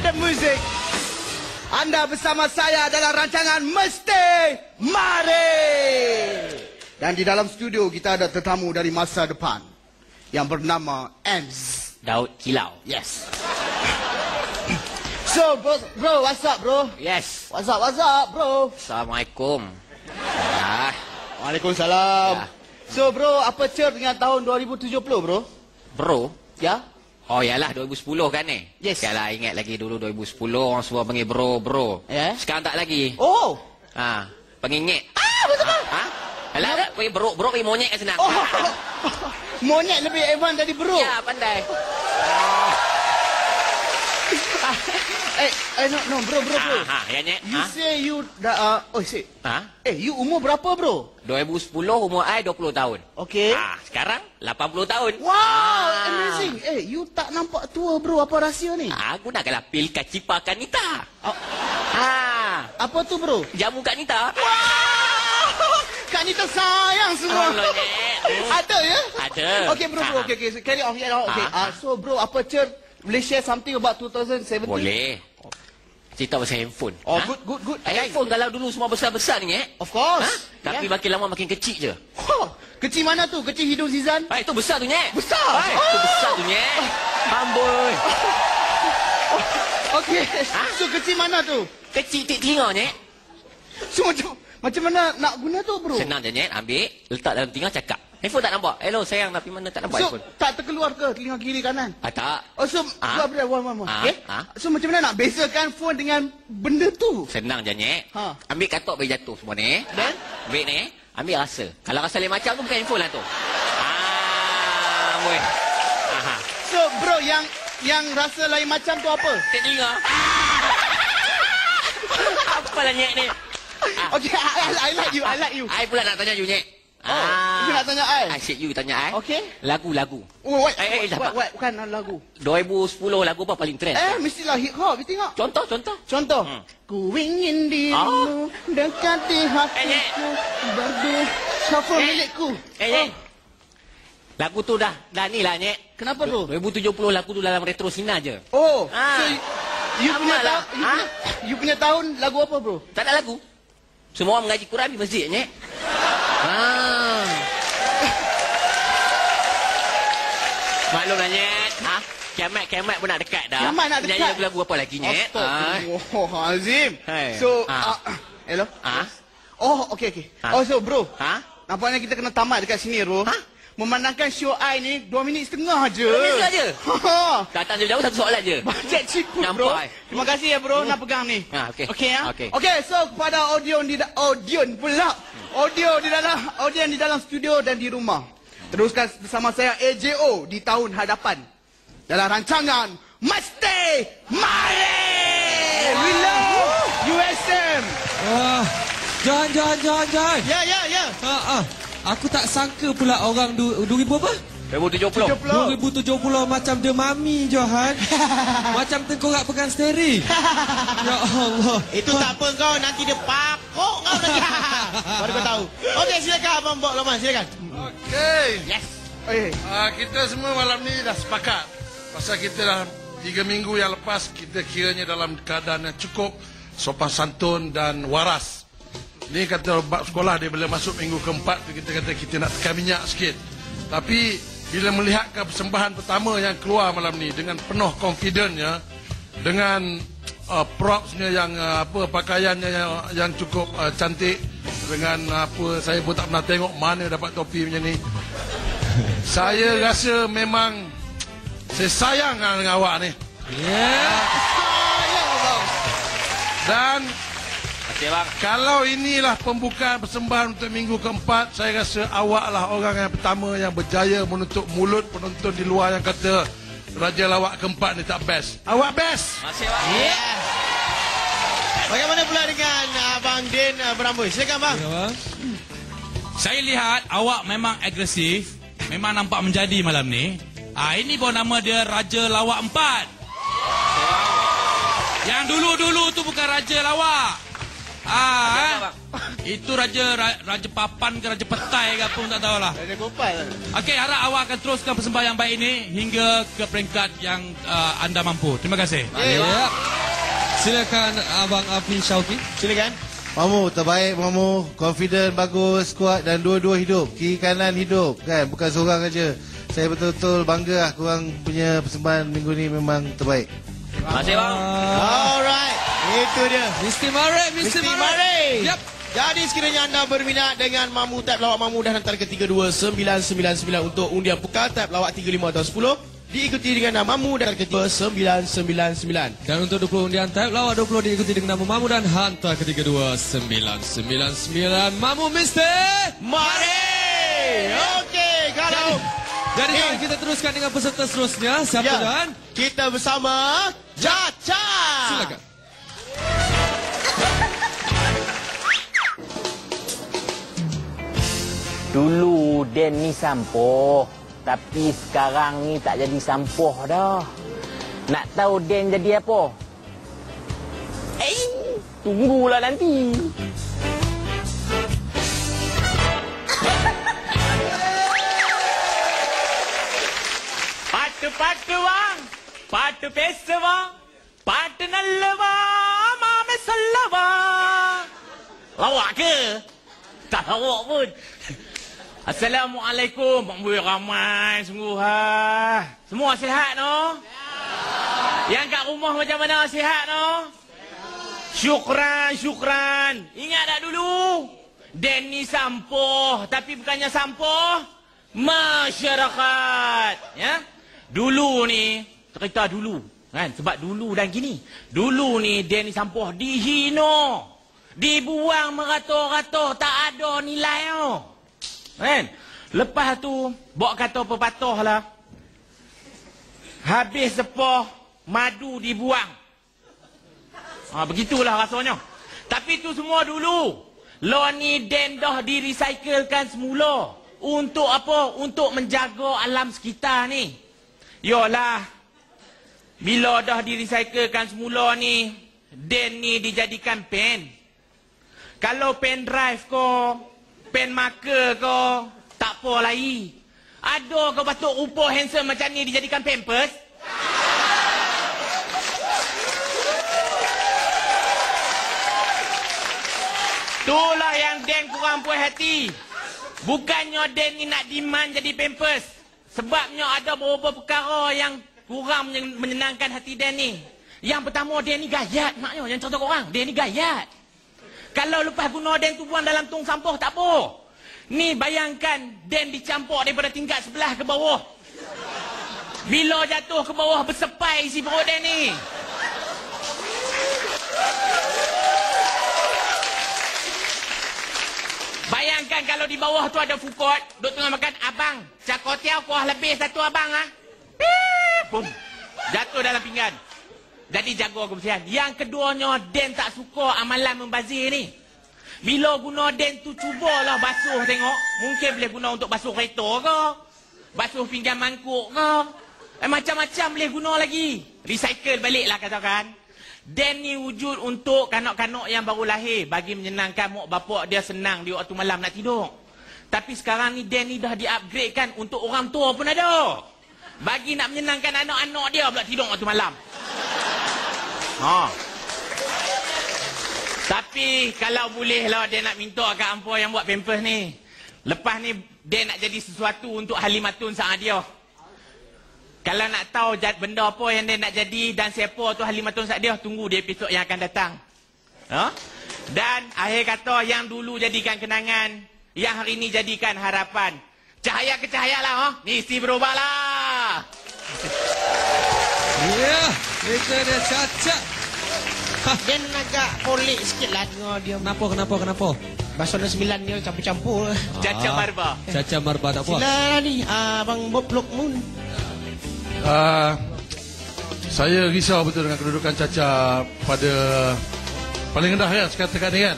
dan muzik. Anda bersama saya dalam rancangan Mesti Mari. Dan di dalam studio kita ada tetamu dari masa depan yang bernama Ems Daud Kilau. Yes. So bro, what's up bro? Yes. What's up bro? Assalamualaikum. Waalaikumsalam. Ya. So bro, apa cer dengan tahun 2070 bro? Bro? Ya? Oh yalah 2010 kan ni? Yes. Yalah ingat lagi dulu 2010 orang semua panggil bro. Ya? Sekarang tak lagi. Oh. Panggil nyek. Betul kan? Alah tak panggil bro panggil monyet kan senang. Oh. Monyet lebih advance dari bro. Ya pandai. No bro. Ya nyek. You say you dah you umur berapa bro? 2010 umur I 20 tahun. Okay. Sekarang 80 tahun. Wow, amazing. You tak nampak tua bro, apa rahsia ni? Aku nak kalah pil kacipa kanita. Apa tu bro? Jamu kanita. Wow! Kak Nita sayang semua. Ada ya? Ada. Okay bro. Okay. So, carry on. Okay. So bro, apa cer? Boleh share something about 2017? Boleh. Cerita pasal handphone. Oh, good. Handphone kalau dulu semua besar-besar ni Of course. Tapi makin lama makin kecil je. Kecil mana tu? Kecil hidung Zizan? Itu besar tu nyek. Besar? Itu besar tu nyek. Amboi. Okay. So kecil mana tu? Kecil telinga nyek. So macam mana nak guna tu bro? Senang je nyek. Ambil, letak dalam telinga cakap. Handphone tak nampak. Hello sayang, tapi mana tak nampak handphone. So tak terkeluar ke telinga kiri kanan? Tak. Oh so one. Okay? So macam mana nak bezakan phone dengan benda tu? Senang je nyek. Ambil katok bagi jatuh semua ni. Then? Ambil ni. Ambil rasa. Kalau rasa lain macam tu bukan handphone lah tu. Amboi. So bro, yang rasa lain macam tu apa? Telinga. Apalah nyek ni. Okay, I like you. I pula nak tanya you nyek. You nak tanya I? Asyik you tanya I. Okay. Lagu. Oh, dapat. Bukan lagu. 2010 lagu apa paling trend? Mestilah hip hop, you tengok. Contoh. Ku ingin dirimu dekat di hatiku berdua shuffle milikku. Lagu tu dah ni lah nyek. Kenapa tu? 2070 lagu tu dalam retro sina je. Oh. So you punya tahun lagu apa bro? Tak ada lagu. Semua orang mengaji Quran di masjid nyek. Maklumlah nyek. Kiamat pun nak dekat dah. Kiamat nak dekat. Nyanyi lagu apa lagi nyek? Azim. So hello. Oh, okay. So bro. Nampaknya kita kena tamat dekat sini bro. Memandangkan show I ni 2 minit setengah je. 2 minit je? Datang jauh-jauh satu soalan je. Bajet cikgu bro. Terima kasih ya bro nak pegang ni. Okay, so kepada audion di dalam studio dan di rumah. Teruskan bersama saya AJO di tahun hadapan. Dalam rancangan Mesti Mari. We love USM. Jangan. Ya. Aku tak sangka pula orang 2000 apa? 2070 macam The Mummy, Johan. Macam tengkorak pegang steering. Ya Allah. Itu tak apa kau, nanti dia pakok kau nanti. Baru kau tahu. Okey, silakan Abang Bok Loman, silakan. Okey. Yes. Kita semua malam ni dah sepakat. Pasal kita dah 3 minggu yang lepas kita kiranya dalam keadaan yang cukup sopan santun dan waras. Ni kata bab sekolah dia bila masuk minggu keempat kita kata kita nak tekan minyak sikit. Tapi bila melihat persembahan pertama yang keluar malam ni dengan penuh confidence-nya, dengan propsnya yang pakaiannya yang cukup cantik, dengan saya pun tak pernah tengok mana dapat topi macam ni. Saya rasa memang saya sayang dengan awak ni. Sayang abang. Dan bang. Kalau inilah pembukaan persembahan untuk minggu keempat, saya rasa awaklah orang yang pertama yang berjaya menutup mulut penonton di luar yang kata Raja Lawak keempat ni tak best. Awak best. Masih bang. Bagaimana pula dengan Abang Din Berambut? Silakan bang. Saya lihat awak memang agresif, memang nampak menjadi malam ni. Ini bawa nama dia Raja Lawak 4. Yang dulu-dulu tu bukan Raja Lawak. Itu raja papan ke raja petai ke pun tak tahulah. Raja Gopal. Okey, harap awak akan teruskan persembahan yang baik ini hingga ke peringkat yang anda mampu. Terima kasih. Yeah. Silakan Abang Afi Syauqi. Silakan. Mamu terbaik, Mamu. Confident, bagus, kuat dan dua-dua hidup. Kiri kanan hidup kan, bukan seorang aja. Saya betul-betul bangga lah korang punya persembahan minggu ni memang terbaik. Terima kasih bang. Alright. Itu dia. Mr. Mare. Mr. Mare. Yap. Jadi sekiranya anda berminat dengan Mamu Tab lawak Mamu dah hantar ke 32999 untuk undian Pukal Tab lawak 35 atau 10. Diikuti dengan nama Mamu dan ke 3999. Dan untuk 20 undian Tab lawak 20 diikuti dengan nama Mamu dan hantar ke 32999. Mamu Mr. Mare. Okey, kalau Jadi kita teruskan dengan peserta seterusnya. Siapa dan? Kita bersama Caca. Silakan. Dulu Den ni sampoh, tapi sekarang ni tak jadi sampoh dah. Nak tahu Den jadi apa? Tunggulah nanti. பாட்டு வாங் பாட்டு பேசுவா பாட்டு நல்லவா மாமே சொல்லவா lawak ke? Tak lawak pun. Assalamualaikum. Mampu ramai sungguh ha. Semua sihat no? Yang kat rumah macam mana sihat no? Syukran. Ingat tak dulu? Den ni sampoh, tapi bukannya sampoh masyarakat, ya? Dulu ni, cerita dulu, kan? Sebab dulu dan kini. Dulu ni Den ni sampoh dihina, dibuang meratur-ratur, tak ada nilai no. Kan? Lepas tu, bawa kata pepatah lah. Habis sepah, madu dibuang. Begitulah rasanya. Tapi tu semua dulu. Lo ni Den dah direcyclekan semula. Untuk apa? Untuk menjaga alam sekitar ni. Yolah. Bila dah direcyclekan semula ni, Den ni dijadikan pen. Kalau pen drive ko, pen marker ko, tak apa lagi. Ada ke batuk rupa handsome macam ni dijadikan pampers? Itulah yang Den kurang puas hati. Bukannya Den ni nak demand jadi pampers. Sebabnya ada beberapa perkara yang kurang menyenangkan hati Den ni. Yang pertama, Den ni gayat maknya. Yang contoh korang, Den ni gayat. Kalau lepas guna Den tu buang dalam tong sampah tak apa. Ni bayangkan Den dicampur daripada tingkat sebelah ke bawah. Bila jatuh ke bawah bersepai isi perut Den ni. Bayangkan kalau di bawah tu ada fukot, duk tengah makan, abang, cakotiau kuah lebih satu abang ah. Pum. Jatuh dalam pinggan. Jadi jaga kebersihan. Yang keduanya, Den tak suka amalan membazir ni. Bila guna Den tu, cubalah basuh tengok. Mungkin boleh guna untuk basuh kereta ke, basuh pinggan mangkuk ke. Macam-macam boleh guna lagi. Recycle baliklah katakan. Den ni wujud untuk kanak-kanak yang baru lahir. Bagi menyenangkan mak bapak dia senang di waktu malam nak tidur. Tapi sekarang ni Den ni dah di-upgradekan untuk orang tua pun ada. Bagi nak menyenangkan anak-anak dia pula tidur waktu malam. Tapi kalau boleh lah Den nak minta kat hampa yang buat pampers ni. Lepas ni Den nak jadi sesuatu untuk Halimatun Saadia. Kalau nak tahu benda apa yang dia nak jadi dan siapa tu Halimatun Saadia, tunggu di episod yang akan datang. Dan akhir kata, yang dulu jadikan kenangan, yang hari ni jadikan harapan. Cahaya ke cahaya lah. Mesti berubah lah. Ya, itu dia Caca. Dia agak polik sikit lah dengar dia. Kenapa? Bahasa 9 dia campur-campur. Caca Marba. Caca Marba tak apa. Sila ni, Abang Bob Lokmun. Saya risau betul dengan kedudukan Caca pada paling rendah ya sekarang ni kan.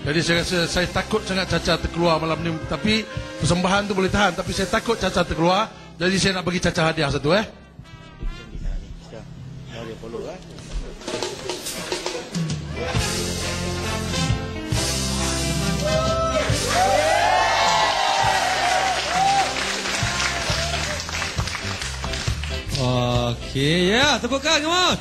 Jadi saya rasa saya takut sangat Caca terkeluar malam ni. Tapi persembahan tu boleh tahan. Tapi saya takut Caca terkeluar. Jadi saya nak bagi Caca hadiah satu Okey, ya, tepukan, come on.